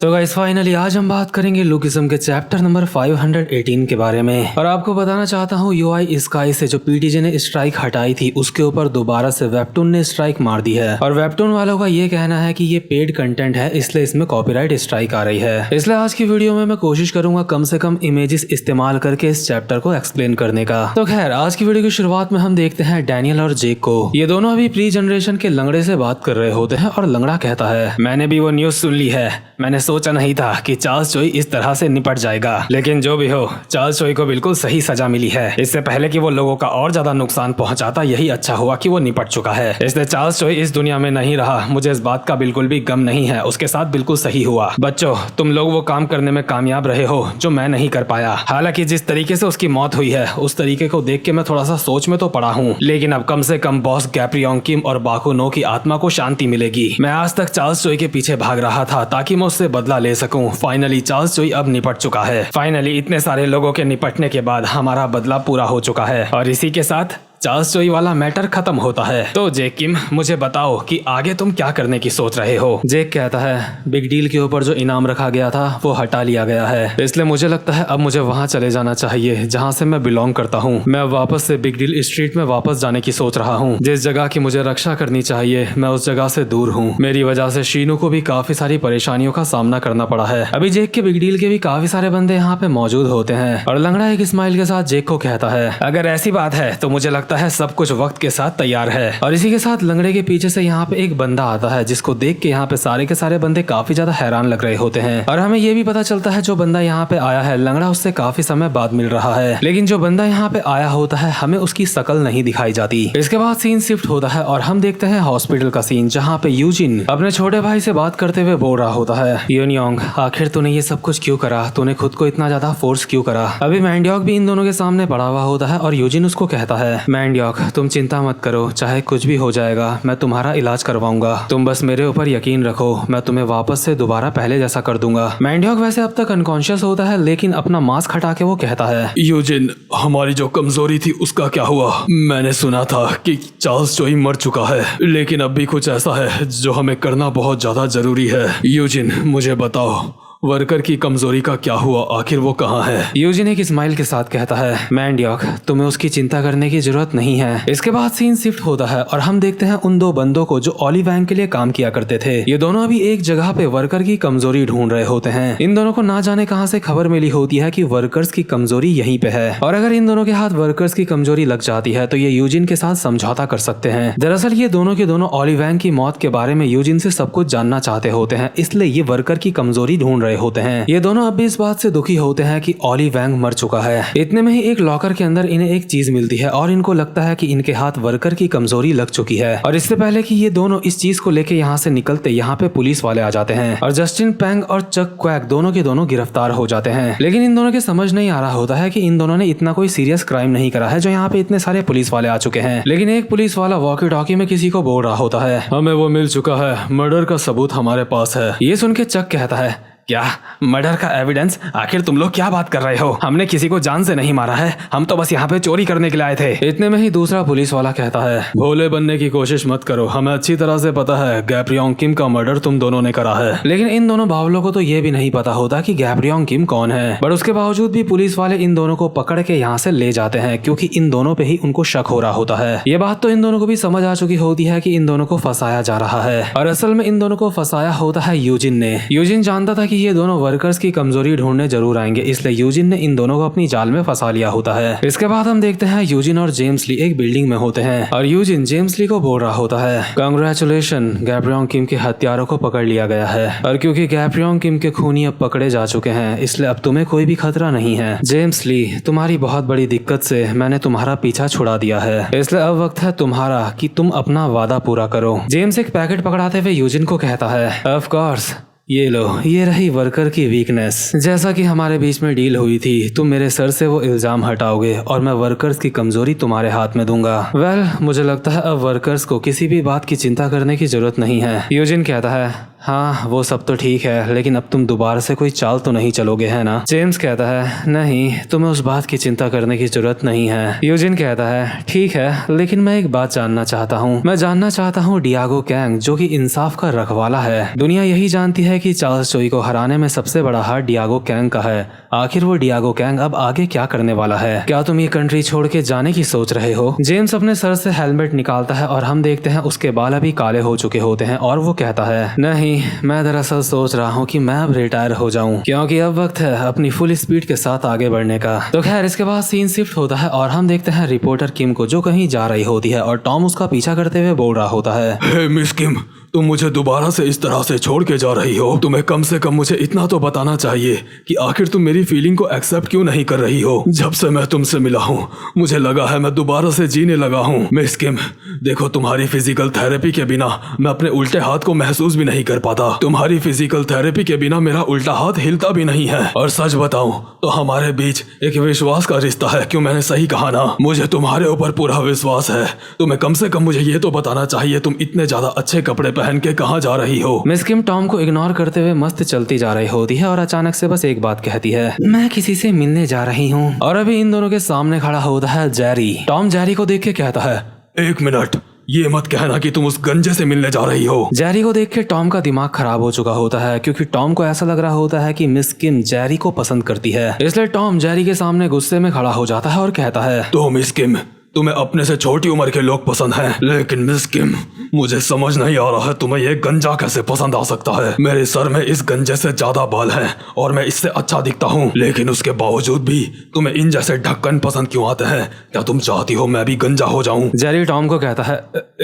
तो guys finally आज हम बात करेंगे लुकिज्म के चैप्टर नंबर 518 के बारे में। और आपको बताना चाहता हूँ यूआई स्काई से जो पीटीजे ने स्ट्राइक हटाई थी उसके ऊपर दोबारा से वेबटून ने स्ट्राइक मार दी है। और वेबटून वालों का ये कहना है कि ये पेड कंटेंट है इसलिए इसमें कॉपीराइट स्ट्राइक आ रही है। इसलिए आज की वीडियो में मैं कोशिश करूंगा कम से कम इमेजेस इस्तेमाल करके इस चैप्टर को एक्सप्लेन करने का। तो खैर आज की वीडियो की शुरुआत में हम देखते हैं डैनियल और जेक को। ये दोनों अभी प्री जनरेशन के लंगड़े से बात कर रहे होते हैं और लंगड़ा कहता है मैंने भी वो न्यूज सुन ली है, मैंने सोचा नहीं था कि चार्ल्स चोई इस तरह से निपट जाएगा, लेकिन जो भी हो चार्ल्स चोई को बिल्कुल सही सजा मिली है। इससे पहले कि वो लोगों का और ज्यादा नुकसान पहुंचाता यही अच्छा हुआ कि वो निपट चुका है। इसलिए चार्ल्स चोई इस दुनिया में नहीं रहा, मुझे इस बात का बिल्कुल भी गम नहीं है, उसके साथ बिल्कुल सही हुआ। बच्चों तुम लोग वो काम करने में कामयाब रहे हो जो मैं नहीं कर पाया। हालांकि जिस तरीके से उसकी मौत हुई है उस तरीके को देख के मैं थोड़ा सा सोच में तो पड़ा हूँ, लेकिन अब कम से कम बॉस गैप्रियोंग किम और बाकू नो की आत्मा को शांति मिलेगी। मैं आज तक चार्ल्स चोई के पीछे भाग रहा था ताकि मैं उससे बदला ले सकूं। फाइनली चार्ल्स चोई अब निपट चुका है। फाइनली इतने सारे लोगों के निपटने के बाद हमारा बदला पूरा हो चुका है और इसी के साथ चार्ल्स चोई वाला मैटर खत्म होता है। तो जेक किम मुझे बताओ कि आगे तुम क्या करने की सोच रहे हो। जेक कहता है बिग डील के ऊपर जो इनाम रखा गया था वो हटा लिया गया है, इसलिए मुझे लगता है अब मुझे वहाँ चले जाना चाहिए जहाँ से मैं बिलोंग करता हूँ। मैं वापस से बिग डील स्ट्रीट में वापस जाने की सोच रहा हूँ। जिस जगह की मुझे रक्षा करनी चाहिए मैं उस जगह से दूर हूँ। मेरी वजह से शीनू को भी काफी सारी परेशानियों का सामना करना पड़ा है। अभी जेक के बिग डील के भी काफी सारे बंदे यहाँ पे मौजूद होते हैं। और लंगड़ा एक स्माइल के साथ जेक को कहता है अगर ऐसी बात है तो मुझे लगता है सब कुछ वक्त के साथ तैयार है। और इसी के साथ लंगड़े के पीछे से यहाँ पे एक बंदा आता है जिसको देख के यहाँ पे सारे के सारे बंदे काफी ज्यादा हैरान लग रहे होते हैं। और हमें ये भी पता चलता है जो बंदा यहाँ पे आया है लंगड़ा उससे काफी समय बाद मिल रहा है, लेकिन जो बंदा यहाँ पे आया होता है हमें उसकी शकल नहीं दिखाई जाती। इसके बाद सीन शिफ्ट होता है और हम देखते हैं हॉस्पिटल का सीन जहाँ पे यूजिन अपने छोटे भाई से बात करते हुए बोल रहा होता है यूनियोंग आखिर तूने ये सब कुछ क्यों करा, तूने खुद को इतना ज्यादा फोर्स क्यों करा। अभी मैंडियोक भी इन दोनों के सामने पड़ा हुआ होता है और यूजिन उसको कहता है मैंडियोक तुम चिंता मत करो, चाहे कुछ भी हो जाएगा मैं तुम्हारा इलाज करवाऊंगा, तुम बस मेरे ऊपर यकीन रखो, मैं तुम्हें वापस से दोबारा पहले जैसा कर दूंगा। मैंडियोक वैसे अब तक अनकॉन्शियस होता है लेकिन अपना मास्क हटा के वो कहता है यूजिन हमारी जो कमजोरी थी उसका क्या हुआ। मैंने सुना था कि चार्ल्स चोई मर चुका है, लेकिन अब भी कुछ ऐसा है जो हमें करना बहुत ज्यादा जरूरी है। यूजिन मुझे बताओ वर्कर की कमजोरी का क्या हुआ, आखिर वो कहाँ है। यूजिन एक स्माइल के साथ कहता है मैंडियोक तुम्हें उसकी चिंता करने की जरूरत नहीं है। इसके बाद सीन शिफ्ट होता है और हम देखते हैं उन दो बंदों को जो ऑली वैंग के लिए काम किया करते थे। ये दोनों अभी एक जगह पे वर्कर की कमजोरी ढूंढ रहे होते हैं। इन दोनों को ना जाने कहां से खबर मिली होती है कि वर्कर्स की कमजोरी यहीं पे है और अगर इन दोनों के हाथ वर्कर्स की कमजोरी लग जाती है तो ये यूजिन के साथ समझौता कर सकते हैं। दरअसल ये दोनों के दोनों ऑली वैंग की मौत के बारे में यूजिन से सब कुछ जानना चाहते होते हैं, इसलिए ये वर्कर की कमजोरी ढूंढ होते हैं। ये दोनों अब भी इस बात से दुखी होते हैं कि ऑली वैंग मर चुका है। इतने में ही एक लॉकर के अंदर इन्हें एक चीज मिलती है और इनको लगता है कि इनके हाथ वर्कर की कमजोरी लग चुकी है। और इससे पहले कि ये दोनों इस चीज को लेके यहाँ से निकलते यहाँ पे पुलिस वाले आ जाते हैं और जस्टिन पैंग और चक क्वैक दोनों के दोनों गिरफ्तार हो जाते हैं। लेकिन इन दोनों के समझ नहीं आ रहा होता है कि इन दोनों ने इतना कोई सीरियस क्राइम नहीं करा है जो यहाँ पे इतने सारे पुलिस वाले आ चुके हैं। लेकिन एक पुलिस वाला वॉकी टॉकी में किसी को बोल रहा होता है हमें वो मिल चुका है, मर्डर का सबूत हमारे पास है। ये सुन के चक कहता है क्या मर्डर का एविडेंस, आखिर तुम लोग क्या बात कर रहे हो, हमने किसी को जान से नहीं मारा है, हम तो बस यहाँ पे चोरी करने के लिए आए थे। इतने में ही दूसरा पुलिस वाला कहता है भोले बनने की कोशिश मत करो, हमें अच्छी तरह से पता है गैप्रियोंग किम का मर्डर तुम दोनों ने करा है। लेकिन इन दोनों बावलों को तो ये भी नहीं पता होता कि गैप्रियोंग किम कौन है, बट उसके बावजूद भी पुलिस वाले इन दोनों को पकड़ के यहाँ से ले जाते हैं क्योंकि इन दोनों पे ही उनको शक हो रहा होता है। ये बात तो इन दोनों को भी समझ आ चुकी होती है कि इन दोनों को फंसाया जा रहा है और असल में इन दोनों को फंसाया होता है यूजिन ने। यूजिन जानता था कि ये दोनों वर्कर्स की कमजोरी ढूंढने जरूर आएंगे, इसलिए यूजिन ने इन दोनों को अपनी जाल में फंसा लिया होता है। इसके बाद हम देखते हैं यूजिन और जेम्स ली एक बिल्डिंग में होते हैं और यूजिन जेम्स ली को बोल रहा होता है कांग्रेचुलेशन, गैप्रियोंग किम के हत्यारों को पकड़ लिया गया है और क्योंकि गैप्रियोंग किम के खूनी अब पकड़े जा चुके हैं इसलिए अब तुम्हें कोई भी खतरा नहीं है। जेम्स ली तुम्हारी बहुत बड़ी दिक्कत से मैंने तुम्हारा पीछा छुड़ा दिया है, इसलिए अब वक्त है तुम्हारा कि तुम अपना वादा पूरा करो। जेम्स एक पैकेट पकड़ाते हुए यूजिन को कहता है ऑफ कोर्स ये लो, ये रही वर्कर की वीकनेस। जैसा कि हमारे बीच में डील हुई थी तुम मेरे सर से वो इल्जाम हटाओगे और मैं वर्कर्स की कमजोरी तुम्हारे हाथ में दूंगा। वेल मुझे लगता है अब वर्कर्स को किसी भी बात की चिंता करने की जरूरत नहीं है। यूजिन कहता है हाँ वो सब तो ठीक है, लेकिन अब तुम दोबारा से कोई चाल तो नहीं चलोगे है ना। जेम्स कहता है नहीं, तुम्हें उस बात की चिंता करने की जरूरत नहीं है। यूजिन कहता है ठीक है, लेकिन मैं एक बात जानना चाहता हूँ। मैं जानना चाहता हूँ डियागो कैंग जो कि इंसाफ का रखवाला है, दुनिया यही जानती है कि चार्ल्स चोई को हराने में सबसे बड़ा हाथ डियागो कैंग का है। आखिर वो डियागो कैंग अब आगे क्या करने वाला है? क्या तुम ये कंट्री छोड़ के जाने की सोच रहे हो? जेम्स अपने सर से हेलमेट निकालता है और हम देखते हैं उसके बाल अभी काले हो चुके होते हैं और वो कहता है, नहीं, मैं दरअसल सोच रहा हूँ कि मैं अब रिटायर हो जाऊं, क्योंकि अब वक्त है अपनी फुल स्पीड के साथ आगे बढ़ने का। तो खैर, इसके बाद सीन शिफ्ट होता है और हम देखते हैं रिपोर्टर किम को, जो कहीं जा रही होती है और टॉम उसका पीछा करते हुए बोल रहा होता है, हे मिस किम, तुम मुझे दोबारा से इस तरह से छोड़ के जा रही हो। तुम्हें कम से कम मुझे इतना तो बताना चाहिए कि आखिर तुम मेरी फीलिंग को एक्सेप्ट क्यों नहीं कर रही हो। जब से मैं तुमसे मिला हूँ मुझे लगा है मैं दोबारा से जीने लगा हूँ। मिस किम, देखो, तुम्हारी फिजिकल थेरेपी के बिना मैं अपने उल्टे हाथ को महसूस भी नहीं कर पाता। तुम्हारी फिजिकल थेरेपी के बिना मेरा उल्टा हाथ हिलता भी नहीं है। और सच बताऊं तो हमारे बीच एक विश्वास का रिश्ता है। क्यों, मैंने सही कहा ना? मुझे तुम्हारे ऊपर पूरा विश्वास है। तुम्हें कम से कम मुझे ये तो बताना चाहिए तुम इतने ज्यादा अच्छे कपड़े पहन के कहाँ जा रही हो। मिस किम टॉम को इग्नोर करते हुए मस्त चलती जा रही होती है और अचानक से बस एक बात कहती है, मैं किसी से मिलने जा रही हूँ। और अभी इन दोनों के सामने खड़ा होता है जेरी। टॉम जेरी को देख के कहता है, एक मिनट, ये मत कहना कि तुम उस गंजे से मिलने जा रही हो। जेरी को देख के टॉम का दिमाग खराब हो चुका होता है, क्योंकि टॉम को ऐसा लग रहा होता है कि मिस किम जेरी को पसंद करती है। इसलिए टॉम जेरी के सामने गुस्से में खड़ा हो जाता है और कहता है, तो मिस किम, तुम्हें अपने से छोटी उम्र के लोग पसंद हैं, लेकिन मिस किम, मुझे समझ नहीं आ रहा है तुम्हें ये गंजा कैसे पसंद आ सकता है। मेरे सर में इस गंजे से ज्यादा बाल हैं और मैं इससे अच्छा दिखता हूँ, लेकिन उसके बावजूद भी तुम्हें इन जैसे ढक्कन पसंद क्यों आते हैं? क्या तुम चाहती हो मैं भी गंजा हो जाऊं? जेरी टॉम को कहता है,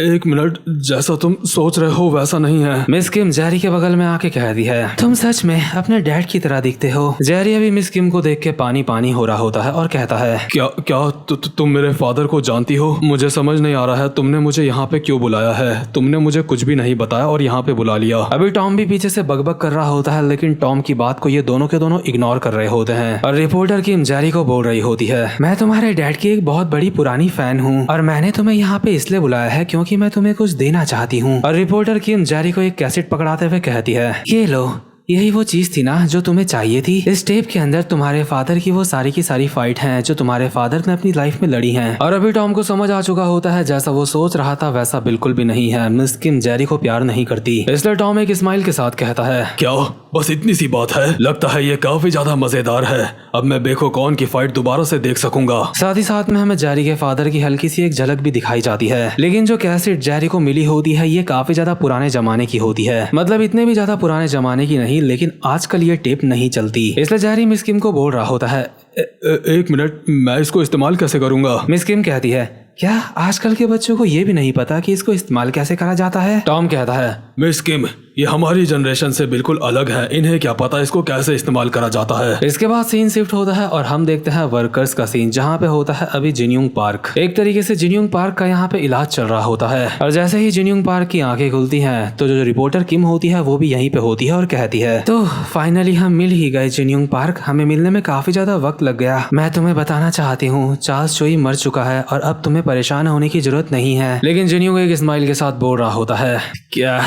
एक मिनट, जैसा तुम सोच रहे हो वैसा नहीं है। मिस किम जेरी के बगल में आके कहती है, तुम सच में अपने डैड की तरह दिखते हो। जेरी अभी मिस किम को देख के पानी पानी हो रहा होता है और कहता है, क्या तुम मेरे फादर को जानती हो? मुझे समझ नहीं आ रहा है तुमने मुझे यहाँ पे क्यों बुलाया है। तुमने मुझे कुछ भी नहीं बताया और यहाँ पे बुला लिया। अभी टॉम भी पीछे से बकबक कर रहा होता है, लेकिन टॉम की बात को ये दोनों के दोनों इग्नोर कर रहे होते हैं। और रिपोर्टर किम जेरी को बोल रही होती है, मैं तुम्हारे डैड की एक बहुत बड़ी पुरानी फैन हूँ और मैंने तुम्हें यहाँ पे इसलिए बुलाया है क्योंकि मैं तुम्हें कुछ देना चाहती हूँ। और रिपोर्टर किम जेरी को एक कैसेट पकड़ाते हुए कहती है, ये लो, यही वो चीज थी ना जो तुम्हें चाहिए थी। इस टेप के अंदर तुम्हारे फादर की वो सारी की सारी फाइट हैं जो तुम्हारे फादर ने अपनी लाइफ में लड़ी हैं। और अभी टॉम को समझ आ चुका होता है जैसा वो सोच रहा था वैसा बिल्कुल भी नहीं है। मिस किम जेरी को प्यार नहीं करती। इसलिए टॉम एक स्माइल के साथ कहता है, क्या बस इतनी सी बात है? लगता है ये काफी ज्यादा मजेदार है। अब मैं बेखो कौन की फाइट दोबारा से देख सकूंगा। साथ ही साथ में हमें जेरी के फादर की हल्की सी एक झलक भी दिखाई जाती है, लेकिन जो कैसेट जेरी को मिली होती है ये काफी ज्यादा पुराने जमाने की होती है। मतलब इतने भी ज्यादा पुराने जमाने की नहीं, लेकिन आजकल ये टेप नहीं चलती। इसलिए जेरी मिस किम को बोल रहा होता है, एक मिनट, मैं इसको इस्तेमाल कैसे करूंगा? मिस किम कहती है, क्या आजकल के बच्चों को ये भी नहीं पता कि इसको इस्तेमाल कैसे करा जाता है? टॉम कहता है, मिस किम, ये हमारी जनरेशन से बिल्कुल अलग है। इन्हें क्या पता इसको कैसे इस्तेमाल करा जाता है। इसके बाद सीन शिफ्ट होता है और हम देखते हैं वर्कर्स का सीन, जहाँ पे होता है अभी जिन्यूंग पार्क। एक तरीके से जिन्यूंग पार्क का यहाँ पे इलाज चल रहा होता है। और जैसे ही जिन्यूंग पार्क की आंखें खुलती हैं तो जो रिपोर्टर किम होती है वो भी यहीं पे होती है और कहती है, तो फाइनली हम मिल ही गए जिन्यूंग पार्क। हमें मिलने में काफी ज्यादा वक्त लग गया। मैं तुम्हें बताना चाहती हूँ चार्ल्स चोई मर चुका है और अब तुम्हें परेशान होने की जरूरत नहीं है। लेकिन जिन्यूंग एक स्माइल के साथ बोल रहा होता है, क्या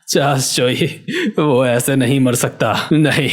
चार्ल्स चोई वो ऐसे नहीं मर सकता? नहीं,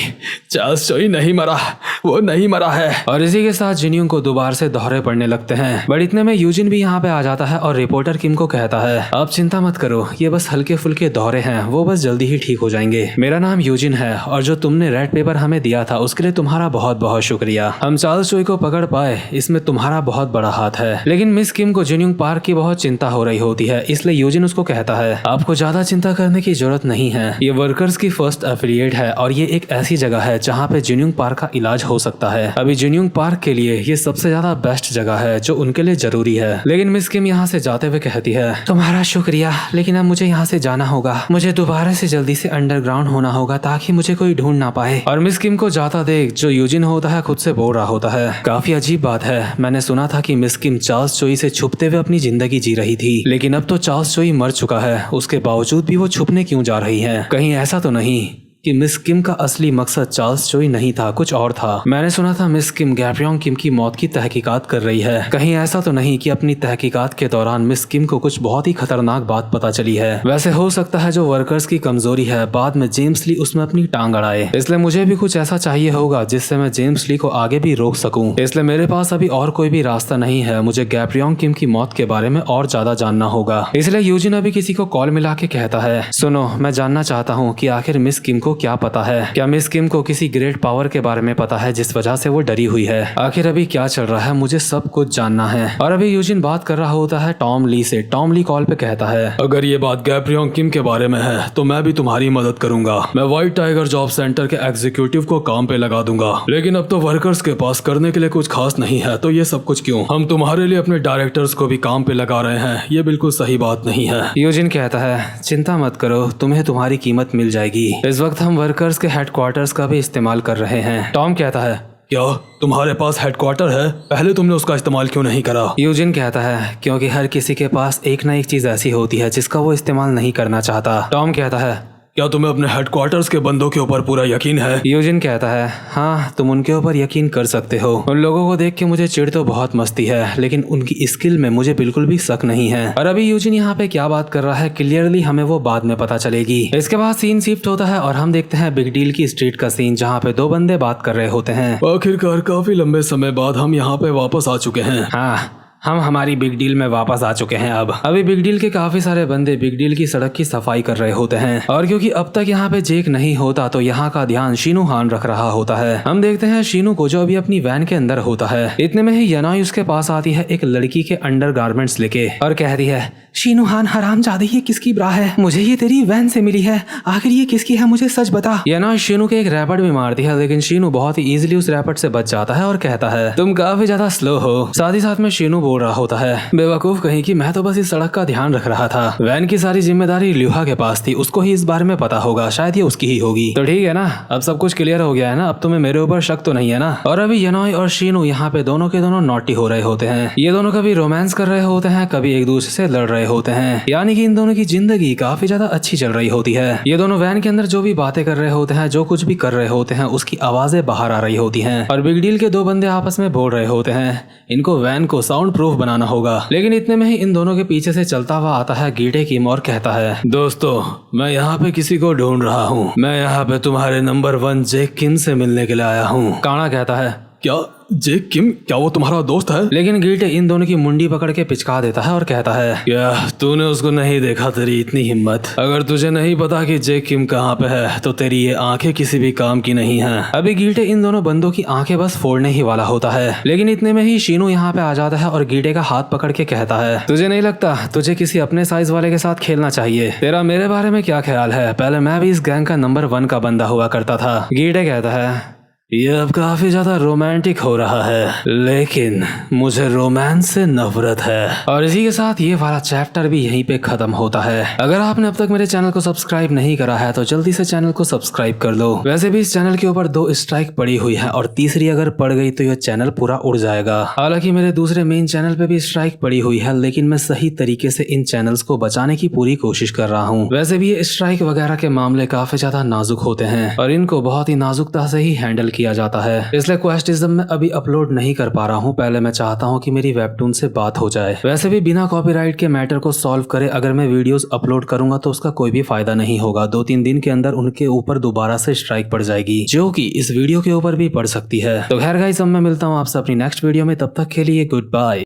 चार्ल्स चोई नहीं मरा, वो नहीं मरा है। और इसी के साथ जिन्यूंग को दोबारा से दौरे पड़ने लगते हैं। बट इतने में यूजिन भी यहाँ पे आ जाता है और रिपोर्टर किम को कहता है, आप चिंता मत करो, ये बस हल्के फुल्के दौरे हैं, वो बस जल्दी ही ठीक हो जाएंगे। मेरा नाम यूजिन है और जो तुमने रेड पेपर हमें दिया था उसके लिए तुम्हारा बहुत बहुत शुक्रिया। हम चार्ल्स चोई को पकड़ पाए, इसमें तुम्हारा बहुत बड़ा हाथ है। लेकिन मिस किम को जिन्यूंग पार्क की बहुत चिंता हो रही होती है, इसलिए यूजिन उसको कहता है, आपको ज्यादा चिंता करने की जरूरत नहीं है। ये वर्कर्स की फर्स्ट एफिलिएट है और ये एक ऐसी जगह है जहाँ पे जिन्यूंग पार्क का इलाज हो सकता है। अभी जिन्यूंग पार्क के लिए ये सबसे ज्यादा बेस्ट जगह है जो उनके लिए जरूरी है। लेकिन मिस किम यहाँ से जाते हुए कहती है, तुम्हारा शुक्रिया, लेकिन अब मुझे यहाँ से जाना होगा। मुझे दोबारा से जल्दी से अंडरग्राउंड होना होगा ताकि मुझे कोई ढूंढ ना पाए। और मिस किम को जाता देख जो यूजिन होता है खुद से बोल रहा होता है, काफी अजीब बात है, मैंने सुना था कि मिस किम चार्ल्स चोई से छुपते हुए अपनी जिंदगी जी रही थी, लेकिन अब तो चार्ल्स चोई मर चुका है, उसके बावजूद भी वो छुपने क्यों जा रही है? कहीं ऐसा तो नहीं कि मिस किम का असली मकसद चार्ल्स चोई नहीं था, कुछ और था? मैंने सुना था मिस किम गैब्रियोंग किम की मौत की तहकीकात कर रही है। कहीं ऐसा तो नहीं कि अपनी तहकीकात के दौरान मिस किम को कुछ बहुत ही खतरनाक बात पता चली है? वैसे हो सकता है जो वर्कर्स की कमजोरी है बाद में जेम्स ली उसमें अपनी टांग अड़ाए, इसलिए मुझे भी कुछ ऐसा चाहिए होगा जिससे मैं जेम्स ली को आगे भी रोक सकूं। इसलिए मेरे पास अभी और कोई भी रास्ता नहीं है, मुझे गैब्रियोंग किम की मौत के बारे में और ज्यादा जानना होगा। इसलिए यूजिन अभी किसी को कॉल मिला के कहता है, सुनो, मैं जानना चाहता हूँ कि आखिर मिस किम को क्या पता है? क्या मिस किम को किसी ग्रेट पावर के बारे में पता है जिस वजह से वो डरी हुई है? आखिर अभी क्या चल रहा है, मुझे सब कुछ जानना है। और अभी यूजिन बात कर रहा होता है टॉम ली से। टॉम ली कॉल पे कहता है, अगर ये बात गैब्रियोंग किम के बारे में है तो मैं भी तुम्हारी मदद करूंगा। मैं व्हाइट टाइगर जॉब सेंटर के एग्जीक्यूटिव को काम पे लगा दूंगा, लेकिन अब तो वर्कर्स के पास करने के लिए कुछ खास नहीं है, तो ये सब कुछ क्यों? हम तुम्हारे लिए अपने डायरेक्टर्स को भी काम पे लगा रहे हैं, ये बिल्कुल सही बात नहीं है। यूजिन कहता है, चिंता मत करो, तुम्हें तुम्हारी कीमत मिल जाएगी। इस वक्त हम वर्कर्स के हेडक्वार्टर्स का भी इस्तेमाल कर रहे हैं। टॉम कहता है, क्या तुम्हारे पास हेडक्वार्टर है? पहले तुमने उसका इस्तेमाल क्यों नहीं करा? यूजिन कहता है, क्योंकि हर किसी के पास एक ना एक चीज ऐसी होती है जिसका वो इस्तेमाल नहीं करना चाहता। टॉम कहता है, क्या तुम्हें अपने हेडक्वार्टर्स के बंदों के ऊपर पूरा यकीन है? यूजिन कहता है, हाँ, तुम उनके ऊपर यकीन कर सकते हो। उन लोगों को देख के मुझे चिढ़ तो बहुत मस्ती है, लेकिन उनकी स्किल में मुझे बिल्कुल भी शक नहीं है। और अभी यूजिन यहाँ पे क्या बात कर रहा है, क्लियरली हमें वो बाद में पता चलेगी। इसके बाद सीन शिफ्ट होता है और हम देखते हैं बिग डील की स्ट्रीट का सीन, जहाँ पे दो बंदे बात कर रहे होते हैं। आखिरकार काफी लंबे समय बाद हम यहाँ पे वापस आ चुके हैं। हाँ, हम हमारी बिग डील में वापस आ चुके हैं। अब अभी बिग डील के काफी सारे बंदे बिग डील की सड़क की सफाई कर रहे होते हैं, और क्योंकि अब तक यहाँ पे जेक नहीं होता तो यहाँ का ध्यान शीनू हान रख रहा होता है। हम देखते हैं शीनू को, जो अभी अपनी वैन के अंदर होता है। इतने में ही यनाई उसके पास आती है एक लड़की के अंडरगारमेंट्स लेके और कहती है, शीनू हान हरामजादी, ये किसकी ब्रा है? मुझे ये तेरी वैन से मिली है, आखिर ये किसकी है, मुझे सच बता। यनाई शीनू के एक रैपट भी मारती है, लेकिन शीनू बहुत ही इजीली उस रैपट से बच जाता है और कहता है, तुम काफी ज्यादा स्लो हो। साथ ही साथ में शीनू बोल रहा होता है, बेवकूफ कहीं की, मैं तो बस इस सड़क का ध्यान रख रहा था। वैन की सारी जिम्मेदारी ल्यूहा के पास थी, उसको ही इस बारे में पता होगा, शायद ये उसकी ही होगी। तो ठीक है ना, अब सब कुछ क्लियर हो गया है ना, अब तुम्हें मेरे ऊपर शक तो नहीं है ना? और अभी यनोई और शीनू यहाँ पे दोनों के दोनों नॉटी हो रहे होते हैं। ये दोनों कभी रोमांस कर रहे होते हैं, कभी एक दूसरे से लड़ रहे होते हैं, यानी कि इन दोनों की जिंदगी काफी ज्यादा अच्छी चल रही होती है। ये दोनों वैन के अंदर जो भी बातें कर रहे होते हैं, जो कुछ भी कर रहे होते हैं, उसकी आवाजें बाहर आ रही होती हैं। और बिग डील के दो बंदे आपस में बोल रहे होते हैं, इनको वैन को साउंड प्रूफ बनाना होगा। लेकिन इतने में ही इन दोनों के पीछे से चलता हुआ आता है गीटे किम और कहता है, दोस्तों, मैं यहाँ पे किसी को ढूंढ रहा हूँ। मैं यहाँ पे तुम्हारे नंबर 1 जेक किम से मिलने के लिए आया हूँ। काना कहता है, क्या जेक किम, क्या वो तुम्हारा दोस्त है? लेकिन गीटे इन दोनों की मुंडी पकड़ के पिचका देता है और कहता है, क्या तूने उसको नहीं देखा? तेरी इतनी हिम्मत? अगर तुझे नहीं पता कि जेक किम कहाँ पे है तो तेरी ये आंखें किसी भी काम की नहीं है। अभी गीटे इन दोनों बंदों की आंखें बस फोड़ने ही वाला होता है, लेकिन इतने में ही शीनू यहाँ पे आ जाता है और गीटे का हाथ पकड़ के कहता है, तुझे नहीं लगता तुझे किसी अपने साइज वाले के साथ खेलना चाहिए? तेरा मेरे बारे में क्या ख्याल है? पहले मैं भी इस गैंग का नंबर 1 का बंदा हुआ करता था। गीटे कहता है, ये अब काफी ज्यादा रोमांटिक हो रहा है, लेकिन मुझे रोमांस से नफरत है। और इसी के साथ ये वाला चैप्टर भी यहीं पे खत्म होता है। अगर आपने अब तक मेरे चैनल को सब्सक्राइब नहीं करा है तो जल्दी से चैनल को सब्सक्राइब कर लो। वैसे भी इस चैनल के ऊपर 2 स्ट्राइक पड़ी हुई है और तीसरी अगर पड़ गई तो यह चैनल पूरा उड़ जाएगा। हालांकि मेरे दूसरे मेन चैनल पे भी स्ट्राइक पड़ी हुई है, लेकिन मैं सही तरीके से इन चैनल्स को बचाने की पूरी कोशिश कर रहा हूँ। वैसे भी ये स्ट्राइक वगैरह के मामले काफी ज्यादा नाजुक होते हैं और इनको बहुत ही नाजुकता से ही हैंडल किया जाता है, इसलिए क्वेस्टिज्म में अभी अपलोड नहीं कर पा रहा हूँ। पहले मैं चाहता हूँ कि मेरी वेबटून से बात हो जाए। वैसे भी बिना कॉपीराइट के मैटर को सॉल्व करे अगर मैं वीडियोस अपलोड करूंगा तो उसका कोई भी फायदा नहीं होगा। 2-3 दिन के अंदर उनके ऊपर दोबारा से स्ट्राइक पड़ जाएगी, जो कि इस वीडियो के ऊपर भी पड़ सकती है। तो खैर गाइस, अब मैं मिलता हूँ आपसे अपनी नेक्स्ट वीडियो में, तब तक के लिए गुड बाय।